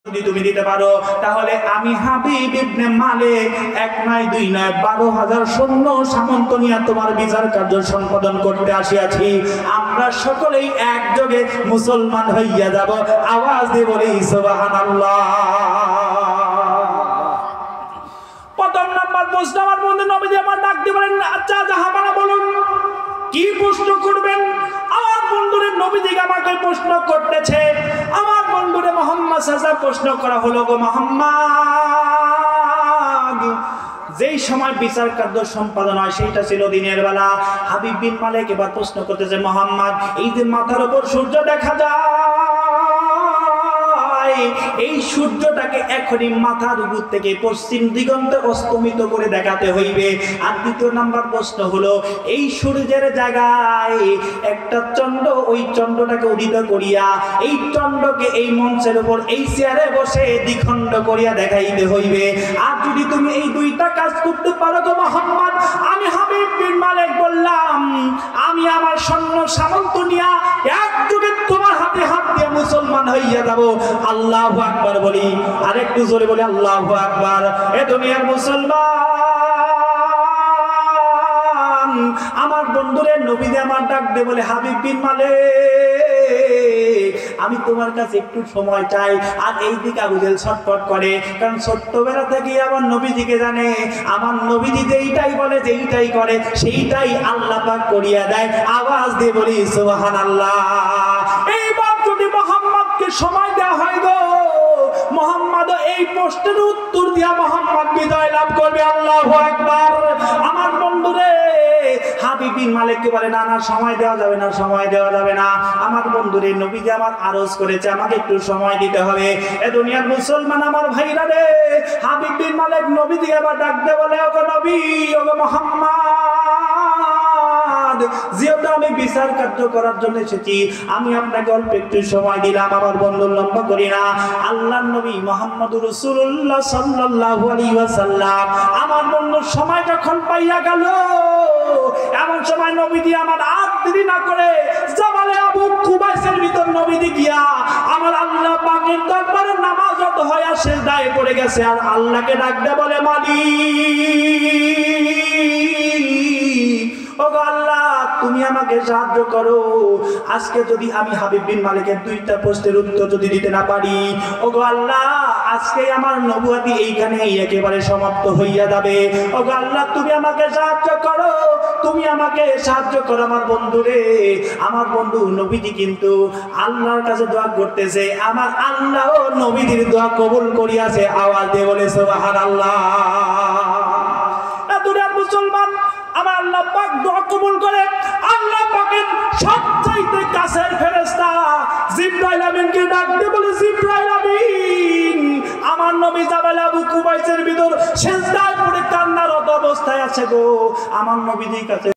যদি তুমি দিতে পারো তাহলে আমি হাবিব ইবনে মালিক এক নয় দুই নয় 12,000 সৈন্য সামন্ত নিয়ে তোমার বিচার কার্য সম্পাদন করতে আসিয়াছি। আমরা সকলেই একযোগে মুসলমান হইয়া যাব। আওয়াজ দিয়ে বলি সুবহানাল্লাহ। প্রথম নাম্বার প্রশ্ন আমার বন্ধু নবীজি আমার ডাক দিয়ে বলেন, আচ্ছা জাহাবানা বলুন কি প্রশ্ন করবেন? আমার বন্ধুরে নবীজি আমাকে প্রশ্ন করতেছে। আমার বন্ধুরে মুহাম্মদ সাল্লাল্লাহু প্রশ্ন করা হলো, গো মুহাম্মদ, যেই সময় বিচার কার্য সম্পাদন হয় সেইটা ছিল দিনের বেলা। হাবিব বিন মালিক এবার প্রশ্ন করতেছে, মুহাম্মদ, এই যে মাথার উপর সূর্য দেখা যায়, এই সূর্যটাকে এখনই মাথার উপর থেকে পশ্চিম দিগন্তে অস্তমিত করে দেখাতে হইবে। আর দ্বিতীয় নাম্বার প্রশ্ন হলো, এই সূর্যের জায়গায় একটা চন্দ্র, ওই চন্দ্রটাকে উদিত করিয়া এই চন্দ্রকে এই মঞ্চের উপর এই চেয়ারে বসে দ্বিখণ্ড করিয়া দেখাইতে হইবে। আর যদি তুমি এই দুইটা কাজ করতে পারো তো মুহাম্মদ, আমি হাবিব বিন মালিক বললাম, আমি আমার সৈন্য সামন্ত নিয়া একযোগে তোমার হাতে হাত দিয়ে মুসলমান হইয়া যাব। আল্লাহু আকবার বলি, আর একটু জোরে বলি আল্লাহু আকবার। এ দুনিয়ার মুসলমান আমার বন্ধুরে নবীজি আমার ডাক দে বলে, হাবিব বিন মালিক, আমি তোমার কাছে একটু সময় চাই। আর এই দিকে আবু জেহেল ছটফট করে, কারণ ছোট্টবেলা থেকে আমার নবীজিকে জানে। আমার নবীজি যেইটাই বলে, যেইটাই করে, সেইটাই আল্লাহ পাক করিয়া দেয়। আওয়াজ দিয়ে বলি সুবহানাল্লাহ। এইবার যদি মুহাম্মদকে সময় দেওয়া হয় গো, মুহাম্মদ এই প্রশ্নের উত্তর দিয়া মুহাম্মদ বিজয় লাভ করবে। আল্লাহু আকবার। আমার বন্ধুরে হাবিব বিন মালিককে বলে, না না, সময় দেওয়া যাবে না, সময় দেওয়া যাবে না। আমার বন্ধুরে নবীজি আমার আরজ করেছে, আমাকে একটু সময় দিতে হবে। এ দুনিয়ার মুসলমান আমার ভাইরা রে, হাবিব বিন মালিক নবীজি আবার ডাক দে বলে, ওগো নবী, ওগো মুহাম্মদ, যেহেতু আমি বিচার কার্য করার জন্য এসেছি, আমি আপনাকে অল্প একটু সময় দিলাম। আমার বন্ধু লম্বা করি না। আল্লাহর নবী মুহাম্মদুর রাসূলুল্লাহ সাল্লাল্লাহু আলাইহি ওয়াসাল্লাম আমার বন্ধু সময় যখন পাইয়া গেল, এমন সময় নবীজি আমার আর দেরি না করে জাবালে আবু কুবাইসের ভিতর নবীজি গিয়া আমার আল্লাহ পাকের দরবারে নামাজত হয়ে সিজদায় পড়ে গেছে। আর আল্লাহকে ডাক দে বলে, মালিক, ওগো আল্লাহ, তুমি আমাকে সাহায্য করো। আজকে যদি আমি হাবিব বিন মালিকের দুইটা প্রশ্নের উত্তর যদি দিতে না পারি, ওগো আল্লাহ, আজকে আমার নবুয়তি এইখানেই একেবারে সমাপ্ত হইয়া যাবে। ওগো আল্লাহ, তুমি আমাকে সাহায্য করো, তুমি আমাকে সাহায্য করো। আমার বন্ধুরে, আমার বন্ধু নবীজি কিন্তু আল্লাহর কাছে দোয়া করতেছে। আমার আল্লাহ নবীজির দোয়া কবুল করিয়াছে। আওয়াজ দিয়ে বলে সুবহানাল্লাহ। দুনিয়ার মুসলমান আমার আল্লাহ পাক দোয়া কবুল করে। আল্লাহ পাকের সবচাইতে কাছের ফেরেশতা জিবরাইল আমিনকে ডাক দিয়ে বলে, জিবরাইল আমিন, আমার নবী জাবাল আবু কুবাইসের ভিতর সিজদায় পড়ে কান্নারত অবস্থায় আছে গো। আমার নবীজির কাছে